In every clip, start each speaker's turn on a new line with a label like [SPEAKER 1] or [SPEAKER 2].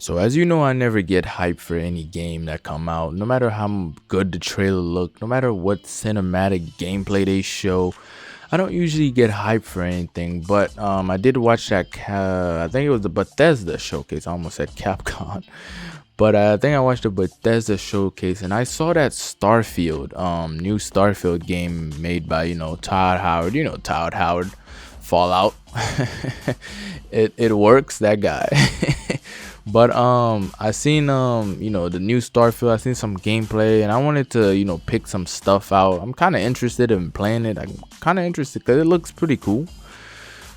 [SPEAKER 1] So as you know, I never get hyped for any game that come out, no matter how good the trailer look, no matter what cinematic gameplay they show. I don't usually get hyped for anything, but I did watch that. I think it was the Bethesda showcase. I almost said Capcom, but I think I watched the Bethesda showcase, and I saw that Starfield, new Starfield game made by Todd Howard. Todd Howard, Fallout. It works, that guy. But I seen the new Starfield. I seen some gameplay, and I wanted to pick some stuff out. I'm kind of interested in playing it. I'm kind of interested because it looks pretty cool.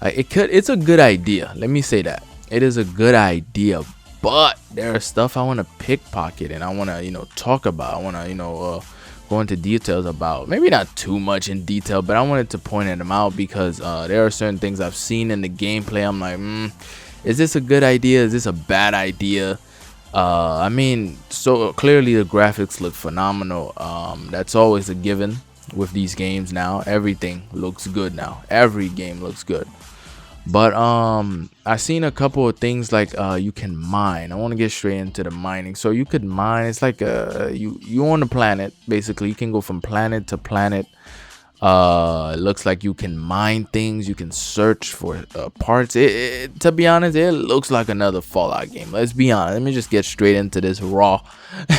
[SPEAKER 1] It's a good idea. Let me say that it is a good idea, but there are stuff I want to pickpocket, and I want to talk about. I want to go into details about. Maybe not too much in detail, but I wanted to point them out because there are certain things I've seen in the gameplay. I'm like, is this a good idea? Is this a bad idea? I mean, so clearly the graphics look phenomenal. That's always a given with these games now. Everything looks good now. Every game looks good. But I seen a couple of things like you can mine. I want to get straight into the mining. So you could mine. It's like you on a planet. Basically, you can go from planet to planet. It looks like you can mine things. You can search for parts. To be honest, it looks like another Fallout game. Let's be honest. Let me just get straight into this raw.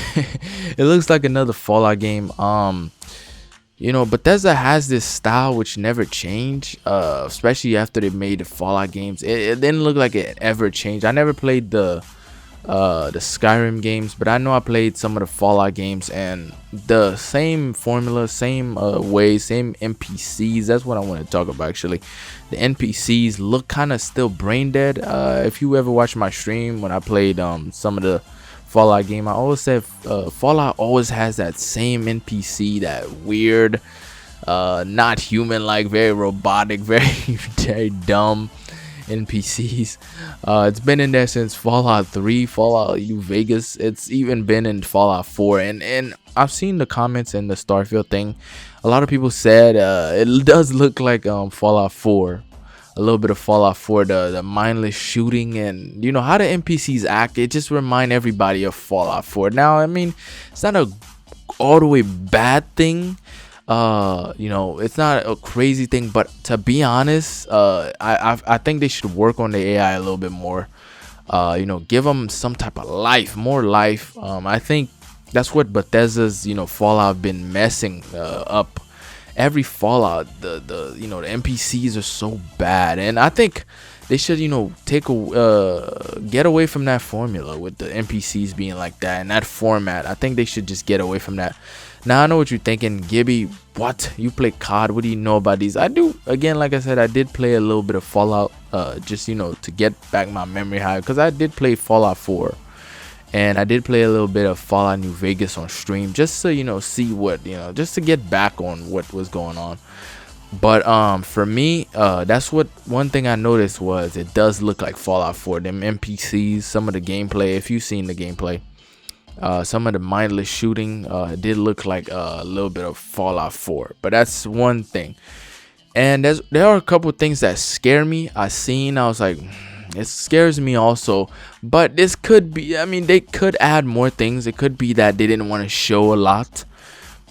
[SPEAKER 1] It looks like another Fallout game. Bethesda has this style which never changed, especially after they made the Fallout games. It didn't look like it ever changed. I never played the Skyrim games, but I know I played some of the Fallout games, and the same formula, same way, same NPCs. That's what I want to talk about actually. The NPCs look kind of still brain dead. If you ever watch my stream when I played some of the Fallout game, I always said Fallout always has that same NPC, that weird, not human like, very robotic, very very dumb NPCs. It's been in there since Fallout 3, Fallout New Vegas. It's even been in Fallout 4, and I've seen the comments in the Starfield thing. A lot of people said it does look like Fallout 4, a little bit of Fallout 4, the mindless shooting, and how the NPCs act. It just remind everybody of Fallout 4. Now, I mean, it's not a all the way bad thing. It's not a crazy thing, but to be honest, I think they should work on the AI a little bit more. Give them some type of life, more life. I think that's what Bethesda's Fallout been messing up. Every Fallout, the NPCs are so bad, and I think they should get away from that formula with the NPCs being like that and that format. I think they should just get away from that. Now I know what you're thinking, Gibby. What, you play COD? What do you know about these? I do. Again, like I said, I did play a little bit of Fallout, just to get back my memory high, because I did play Fallout 4, and I did play a little bit of Fallout New Vegas on stream, just to see what just to get back on what was going on. But for me, that's what one thing I noticed was it does look like Fallout 4. Them NPCs, some of the gameplay, if you've seen the gameplay, some of the mindless shooting did look like a little bit of Fallout 4. But that's one thing. And there are a couple things that scare me. I was like, it scares me also. But this could be, I mean, they could add more things. It could be that they didn't want to show a lot,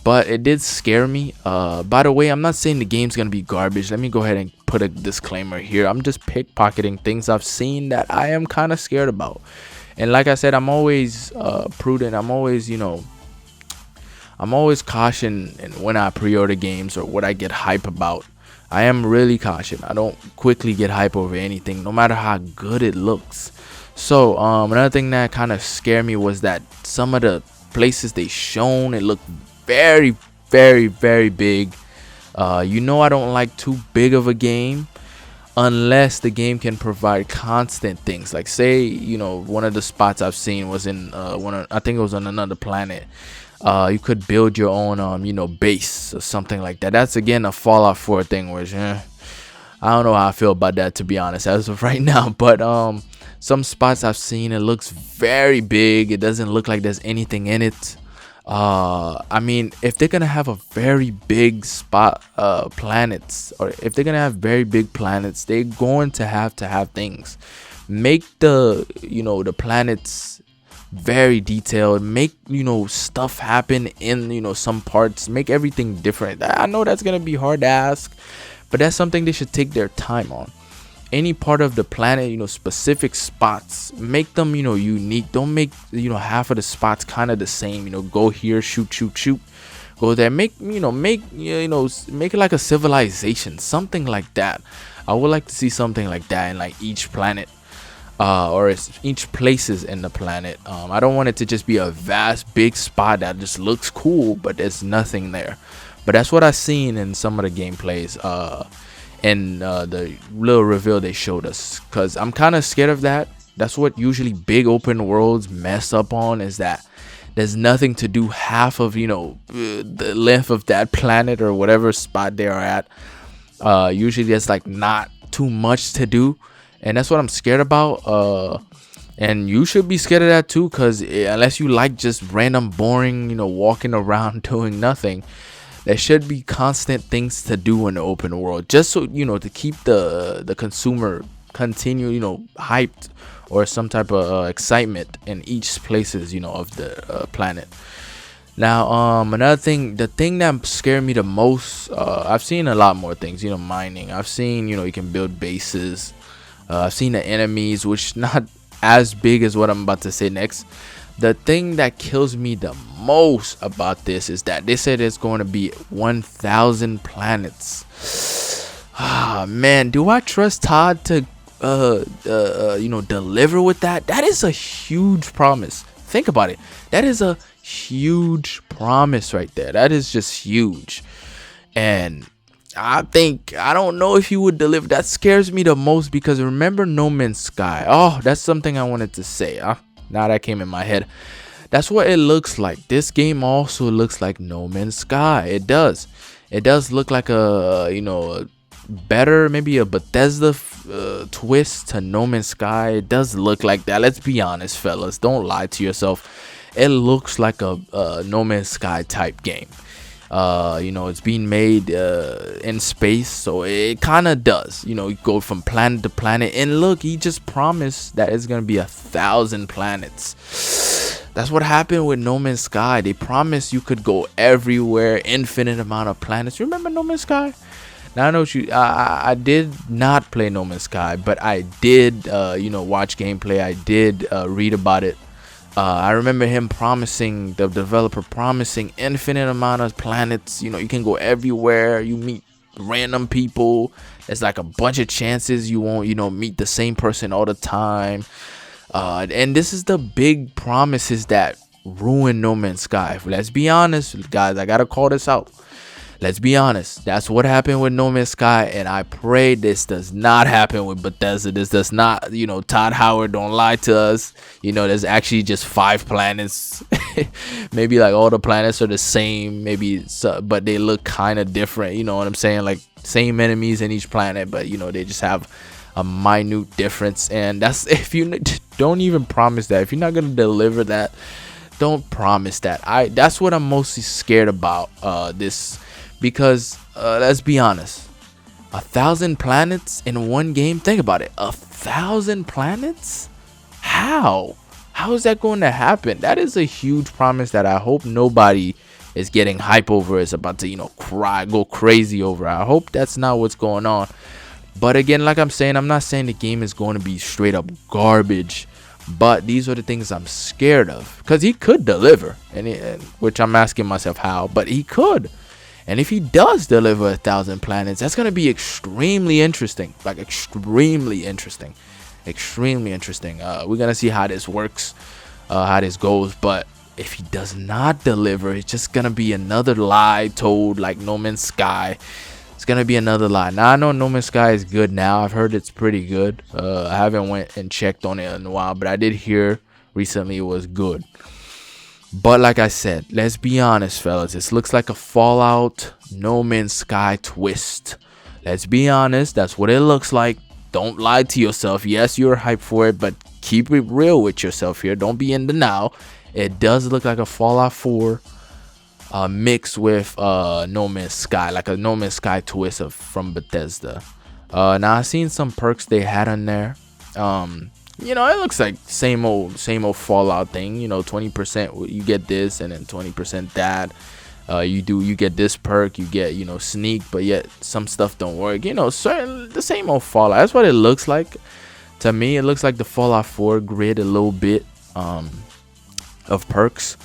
[SPEAKER 1] but it did scare me. By the way, I'm not saying the game's gonna be garbage. Let me go ahead and put a disclaimer here. I'm just pickpocketing things I've seen that I am kind of scared about. And like I said, I'm always prudent. I'm always caution, and when I pre-order games or what I get hype about, I am really cautious. I don't quickly get hype over anything, no matter how good it looks. So another thing that kind of scared me was that some of the places they shown, it looked very, very, very big. I don't like too big of a game unless the game can provide constant things. Like, say, one of the spots I've seen was in I think it was on another planet. You could build your own base or something like that. That's again a Fallout 4 thing, which I don't know how I feel about that, to be honest, as of right now. But some spots I've seen, it looks very big. It doesn't look like there's anything in it. I mean, if they're gonna have a very big planets, or if they're gonna have very big planets, they're going to have things, Make the the planets very detailed. Make stuff happen in some parts. Make everything different. I know that's gonna be hard to ask, but that's something they should take their time on. Any part of the planet, specific spots, make them unique. Don't make half of the spots kind of the same. Go here, shoot, go there. Make it like a civilization, something like that. I would like to see something like that in like each planet, or each places in the planet. I don't want it to just be a vast big spot that just looks cool but there's nothing there. But that's what I've seen in some of the gameplays, and the little reveal they showed us, because I'm kind of scared of that. That's what usually big open worlds mess up on, is that there's nothing to do half of the length of that planet or whatever spot they are at. Usually there's like not too much to do, and that's what I'm scared about. And you should be scared of that too, because unless you like just random boring walking around doing nothing, there should be constant things to do in the open world, just so to keep the consumer continue hyped, or some type of excitement in each places of the planet. Now another thing, the thing that scared me the most, I've seen a lot more things, mining. I've seen you can build bases. I've seen the enemies, which not as big as what I'm about to say next. The thing that kills me the most about this is that they said it's going to be 1,000 planets. Ah man, do I trust Todd to deliver with that? That is a huge promise. Think about it. That is a huge promise right there. That is just huge. And I don't know if he would deliver. That scares me the most, because remember No Man's Sky. Oh, that's something I wanted to say. Now that came in my head. That's what it looks like. This game also looks like No Man's Sky. It does look like a better, maybe a Bethesda twist to No Man's Sky. It does look like that. Let's be honest, fellas. Don't lie to yourself. It looks like a No Man's Sky type game. It's being made in space, so it kind of does. You go from planet to planet, and look, he just promised that it's gonna be 1,000 planets. That's what happened with No Man's Sky. They promised you could go everywhere, infinite amount of planets. Remember No Man's Sky? Now I know I did not play No Man's Sky, but I did watch gameplay. I did read about it. I remember him promising, the developer promising, infinite amount of planets. You can go everywhere. You meet random people. There's like a bunch of chances you won't meet the same person all the time. And this is the big promises that ruin No Man's Sky. Let's be honest, guys. I gotta call this out. Let's be honest. That's what happened with No Man's Sky, and I pray this does not happen with Bethesda. This does not, Todd Howard, don't lie to us. There's actually just 5 planets. Maybe like all the planets are the same, maybe, but they look kind of different. You know what I'm saying? Like same enemies in each planet, but they just have a minute difference. And that's, if you don't even promise that, if you're not gonna deliver that, don't promise that. That's what I'm mostly scared about this. Because let's be honest, 1,000 planets in one game. Think about it. 1,000 planets? How is that going to happen? That is a huge promise that I hope nobody is getting hype over, is about to go crazy over. I hope that's not what's going on. But again, like I'm saying, I'm not saying the game is going to be straight up garbage, but these are the things I'm scared of, because he could deliver, and which I'm asking myself how, but he could. And if he does deliver 1,000 planets, that's going to be extremely interesting. Like extremely interesting. We're going to see how this works, how this goes. But if he does not deliver, it's just going to be another lie told, like No Man's Sky. It's going to be another lie. Now, I know No Man's Sky is good now. I've heard it's pretty good. I haven't went and checked on it in a while, but I did hear recently it was good. But like I said, let's be honest, fellas. This looks like a Fallout No Man's Sky twist. Let's be honest. That's what it looks like. Don't lie to yourself. Yes, you're hyped for it, but keep it real with yourself here. Don't be in denial. It does look like a Fallout 4 mixed with No Man's Sky, like a No Man's Sky twist from Bethesda. Now I've seen some perks they had on there. You know, it looks like same old Fallout thing. You know, 20% you get this, and then 20% that. You get this perk, you get, you know, sneak, but yet some stuff don't work. You know, certain the same old Fallout. That's what it looks like to me. It looks like the Fallout 4 grid a little bit of perks,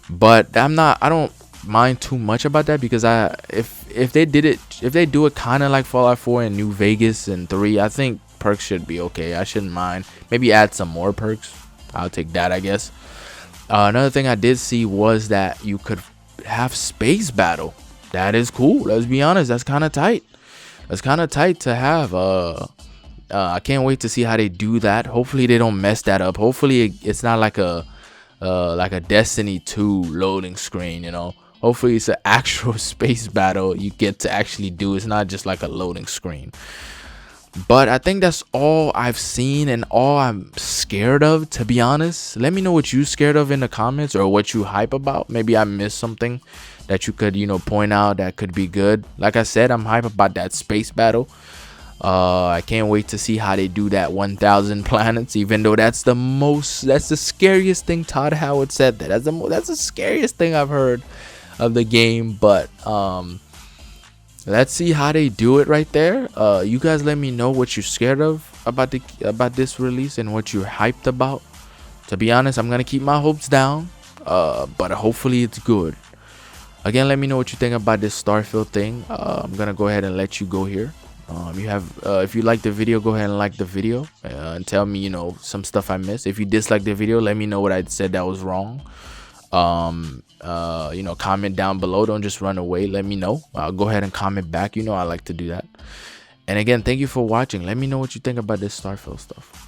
[SPEAKER 1] but I don't mind too much about that, because if they do it kind of like Fallout 4 and New Vegas and 3, I think perks should be okay. I shouldn't mind. Maybe add some more perks. I'll take that, I guess. Another thing I did see was that you could have space battle. That is cool. Let's be honest, that's kind of tight. That's kind of tight to have. I can't wait to see how they do that. Hopefully they don't mess that up. Hopefully it's not like a Destiny 2 loading screen, you know. Hopefully it's an actual space battle you get to actually do. It's not just like a loading screen. But I think that's all I've seen and all I'm scared of, to be honest. Let me know what you're scared of in the comments, or what you hype about. Maybe I missed something that you could, you know, point out that could be good. Like I said, I'm hype about that space battle. I can't wait to see how they do that 1,000 planets, even though that's the scariest thing. Todd Howard said that. That's the scariest thing I've heard of the game. But let's see how they do it right there. You guys let me know what you're scared of about this release and what you're hyped about. To be honest, I'm gonna keep my hopes down, but hopefully it's good. Again, let me know what you think about this Starfield thing. I'm gonna go ahead and let you go here. If you like the video, go ahead and like the video and tell me, you know, some stuff I missed. If you dislike the video, let me know what I said that was wrong. You know, comment down below. Don't just run away. Let me know. I'll go ahead and comment back. You know, I like to do that. And again, thank you for watching. Let me know what you think about this Starfield stuff.